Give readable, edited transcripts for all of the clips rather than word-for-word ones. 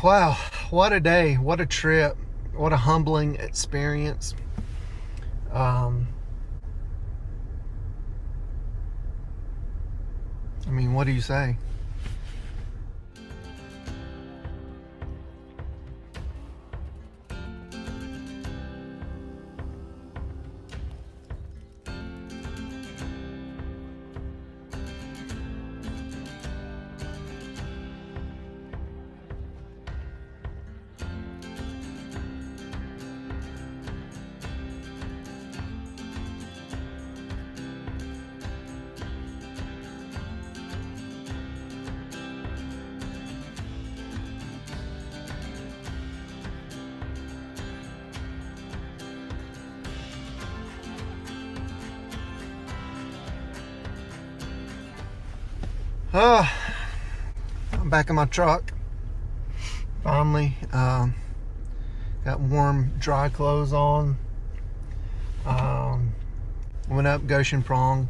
Wow, what a day, what a trip, what a humbling experience. I mean, what do you say? I'm back in my truck. Finally, got warm, dry clothes on. Went up Goshen Prong,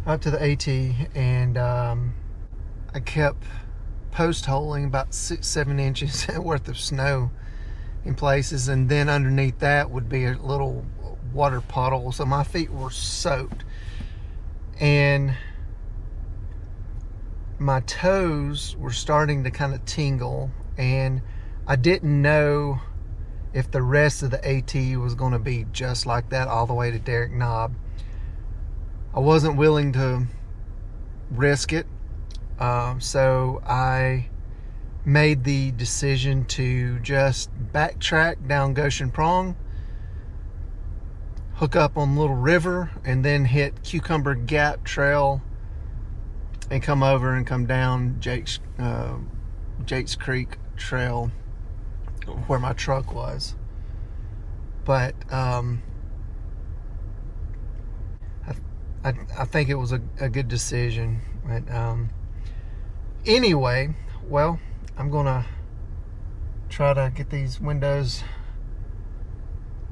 up to the AT, and I kept post holing about 6-7 inches worth of snow in places, and then underneath that would be a little water puddle, so my feet were soaked, and my toes were starting to kind of tingle, and I didn't know if the rest of the AT was going to be just like that all the way to Derrick Knob. I wasn't willing to risk it, so I made the decision to just backtrack down Goshen Prong, hook up on Little River, and then hit Cucumber Gap Trail and come over and come down Jake's Creek Trail where my truck was. But I think it was a good decision. But anyway, well, I'm gonna try to get these windows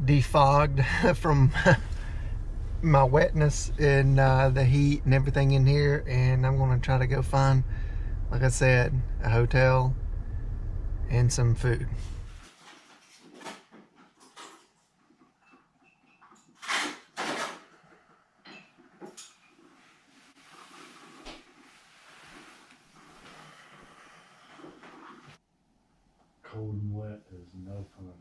defogged from my wetness and the heat and everything in here, and I'm gonna try to go find, like I said, a hotel and some food. Cold and wet is no fun.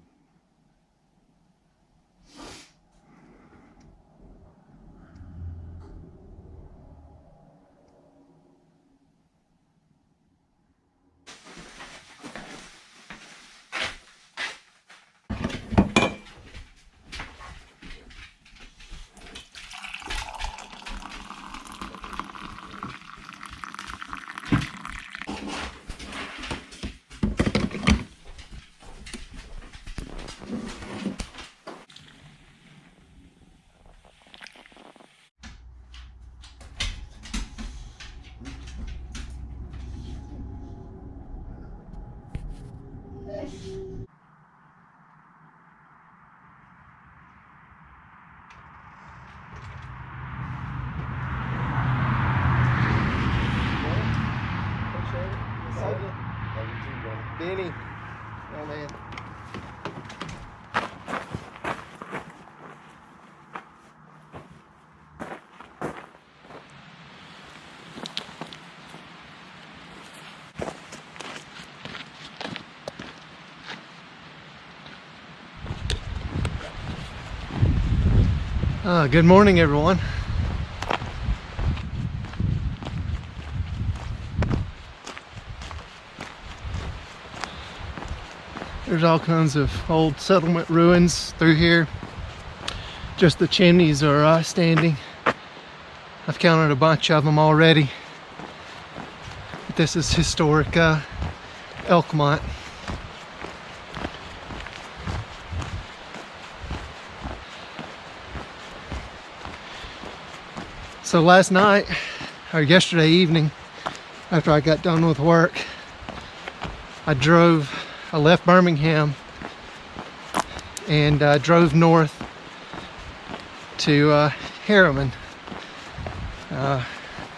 Benny, oh man. Good morning, everyone. There's all kinds of old settlement ruins through here. Just the chimneys are standing. I've counted a bunch of them already. But this is historic Elkmont. So last night, or yesterday evening, after I got done with work, I left Birmingham and drove north to Harriman,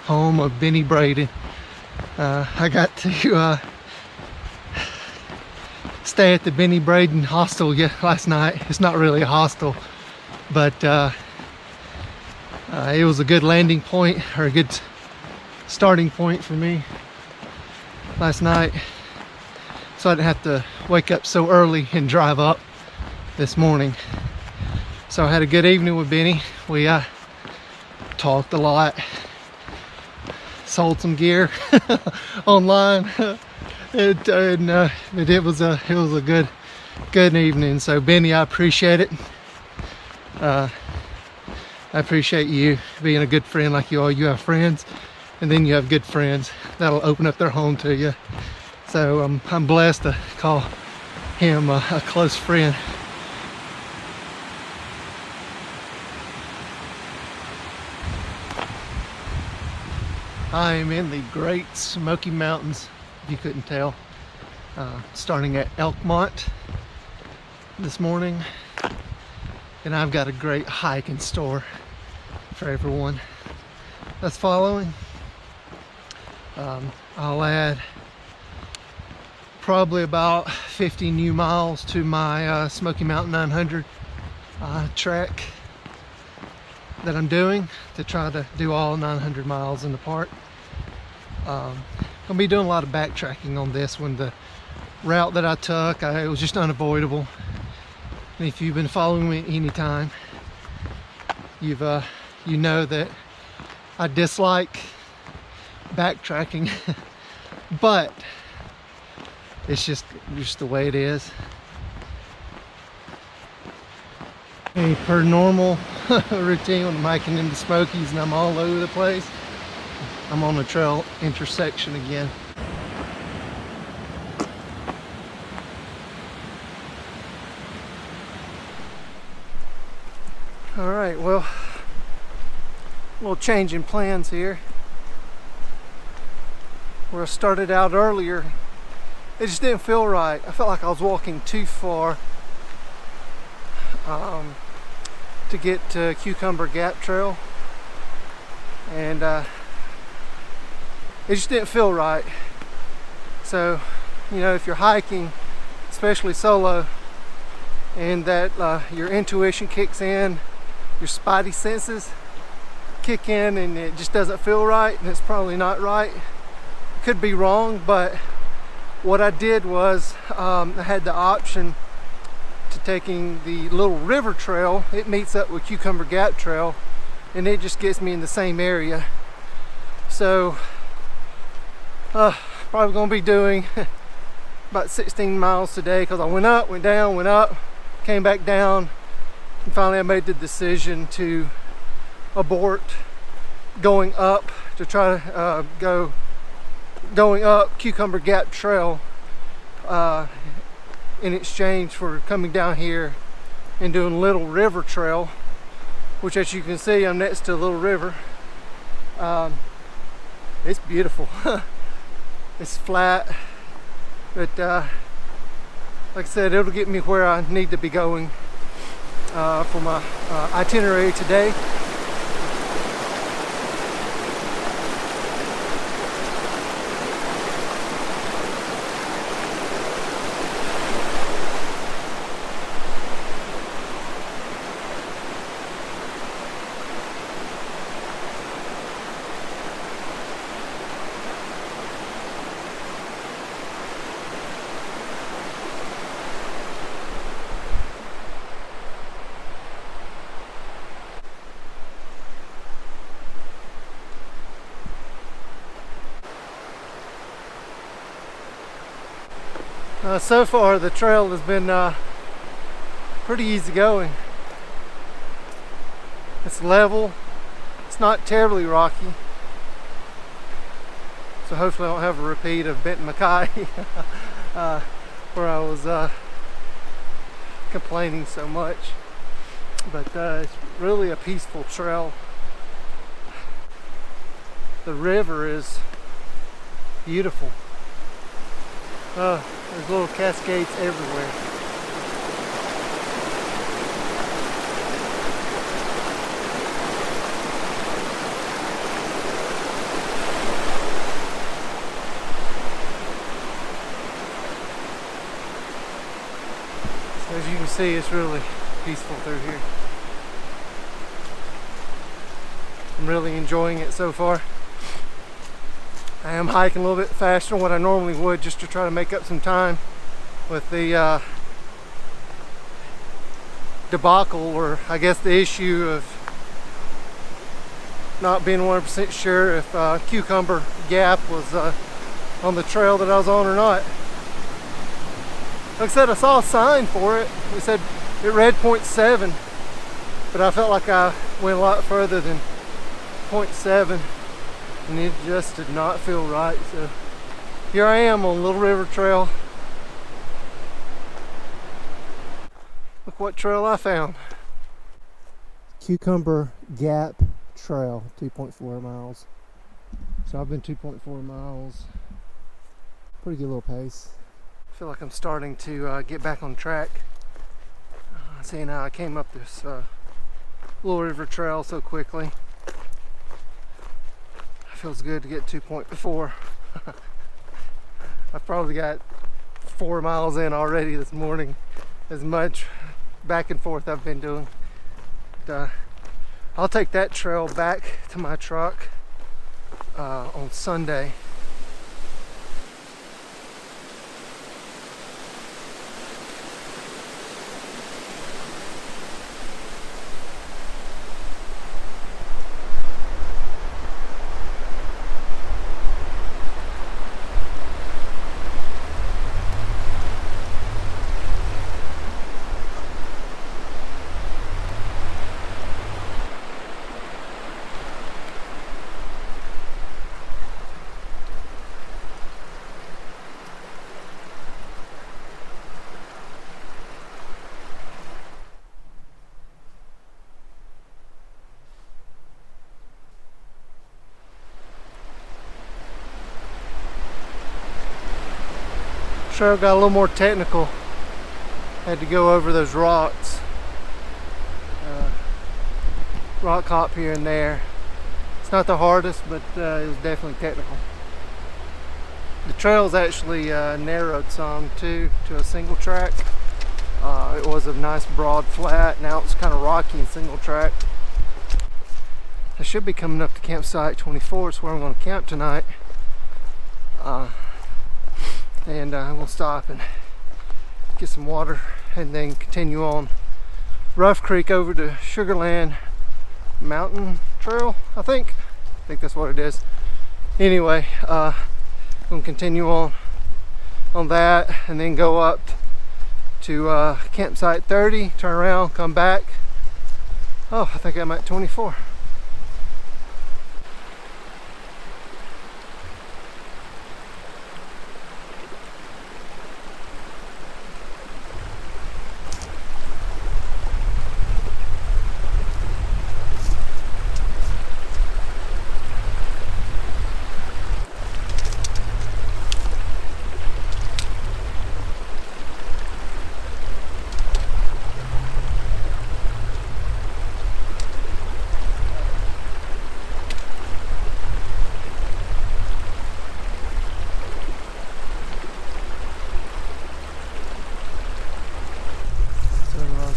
home of Benny Braden. I got to stay at the Benny Braden hostel last night. It's not really a hostel, but it was a good landing point, or a good starting point for me last night, so I didn't have to wake up so early and drive up this morning. So I had a good evening with Benny. We talked a lot, sold some gear online. It was a good evening. So Benny, I appreciate it. I appreciate you being a good friend like you are. You have friends, and then you have good friends that'll open up their home to you. So I'm blessed to call him a close friend. I am in the Great Smoky Mountains, if you couldn't tell. Starting at Elkmont this morning, and I've got a great hike in store for everyone that's following. I'll add probably about 50 new miles to my Smoky Mountain 900 trek that I'm doing to try to do all 900 miles in the park. Gonna be doing a lot of backtracking on this one. The route that I took, it was just unavoidable. And if you've been following me any time, you know that I dislike backtracking, but it's just the way it is. And per normal routine, when I'm hiking in the Smokies and I'm all over the place, I'm on a trail intersection again. All right, well, a little change in plans here. Where I started out earlier, it just didn't feel right. I felt like I was walking too far to get to Cucumber Gap Trail, and it just didn't feel right. So, you know, if you're hiking, especially solo, and that your intuition kicks in, your spidey senses kick in, and it just doesn't feel right, and it's probably not right. Could be wrong, but what I did was I had the option to taking the little river trail. It meets up with Cucumber Gap Trail, and it just gets me in the same area. So probably gonna be doing about 16 miles today, because I went up, went down, went up, came back down, and finally I made the decision to abort going up to try to going up Cucumber Gap Trail in exchange for coming down here and doing Little River Trail, which, as you can see, I'm next to a little river. It's beautiful. It's flat, but like I said, it'll get me where I need to be going for my itinerary today. So far the trail has been pretty easy going. It's level, it's not terribly rocky, so hopefully I don't have a repeat of Benton Mackay where I was complaining so much. But it's really a peaceful trail. The river is beautiful. There's little cascades everywhere. As you can see, it's really peaceful through here. I'm really enjoying it so far. I am hiking a little bit faster than what I normally would just to try to make up some time with the debacle, or I guess the issue of not being 100% sure if Cucumber Gap was on the trail that I was on or not. Like I said, I saw a sign for it. It said it read 0.7, but I felt like I went a lot further than 0.7, and it just did not feel right. So here I am on Little River Trail. Look what trail I found. Cucumber Gap Trail, 2.4 miles. So I've been 2.4 miles. Pretty good little pace. I feel like I'm starting to get back on track. Seeing how I came up this Little River Trail so quickly. It feels good to get 2.4. I've probably got 4 miles in already this morning. As much back and forth I've been doing. But, I'll take that trail back to my truck on Sunday. Trail got a little more technical. Had to go over those rocks. Rock hop here and there. It's not the hardest, but it was definitely technical. The trail's actually narrowed some too, to a single track. It was a nice broad flat. Now it's kind of rocky and single track. I should be coming up to campsite 24. It's where I'm going to camp tonight. And I'm going to stop and get some water and then continue on Rough Creek over to Sugarland Mountain Trail, I think that's what it is. Anyway, I'm going to continue on that and then go up to campsite 30, turn around, come back. Oh, I think I'm at 24.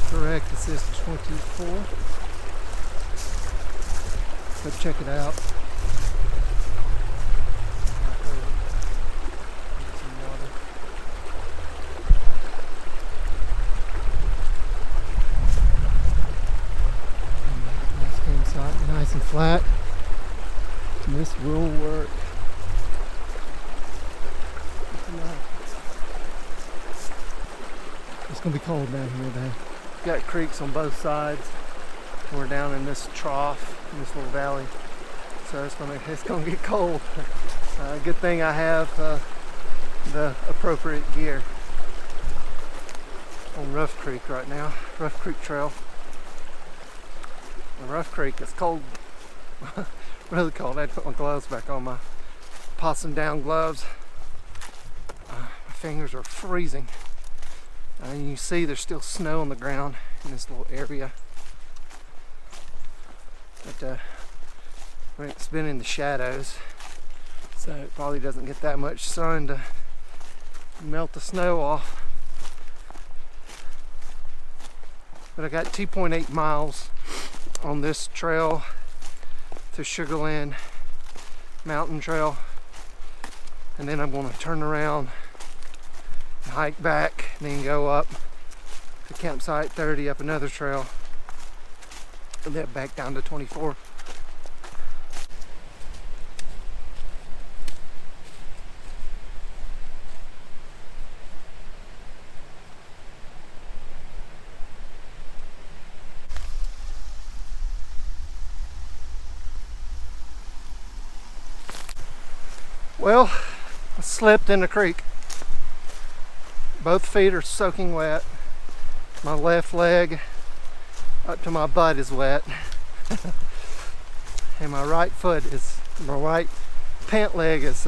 Correct, it says 24. Go check it out. Get some water. Nice campsite, nice and flat. This will work. It's gonna be cold down here though. Got creeks on both sides. We're down in this trough in this little valley, so it's gonna get cold. Good thing I have the appropriate gear. On Rough Creek right now, Rough Creek Trail. And Rough Creek, it's cold, really cold. I had to put my gloves back on, my possum down gloves. My fingers are freezing. And you see there's still snow on the ground in this little area. But it's been in the shadows, so it probably doesn't get that much sun to melt the snow off. But I got 2.8 miles on this trail to Sugarland Mountain Trail, and then I'm going to turn around and hike back and then go up to campsite 30 up another trail and then back down to 24. Well, I slipped in the creek. Both feet are soaking wet. My left leg up to my butt is wet. And my right pant leg is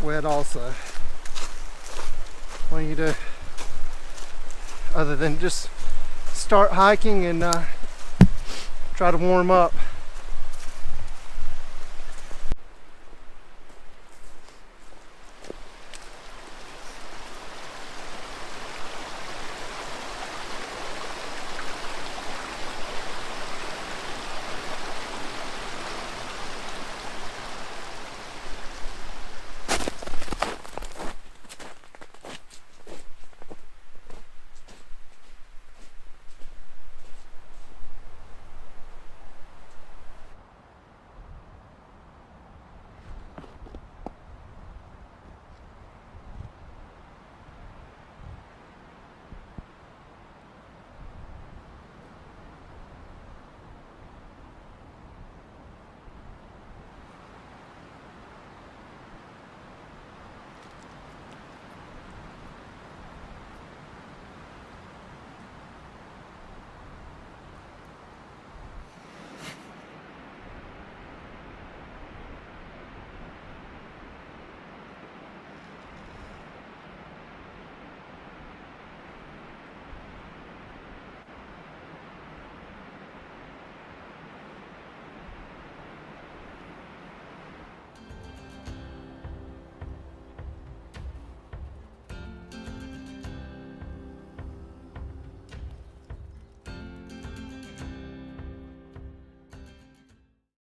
wet also. What do you do other than just start hiking and try to warm up?